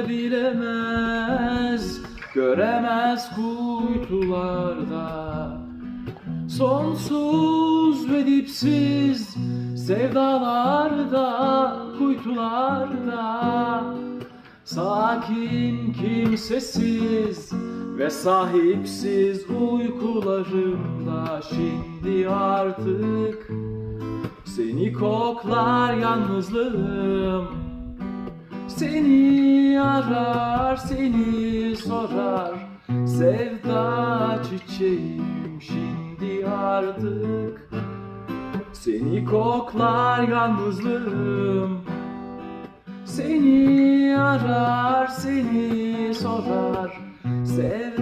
Bilemez, göremez kuytularda sonsuz ve dipsiz sevdalarda, kuytularda sakin, kimsesiz ve sahipsiz uykularımda şimdi artık seni koklar yalnızlığım. Seni arar, seni sorar, sevda çiçeğim şimdi artık seni koklar yalnızlığım. Seni arar, seni sorar, sevda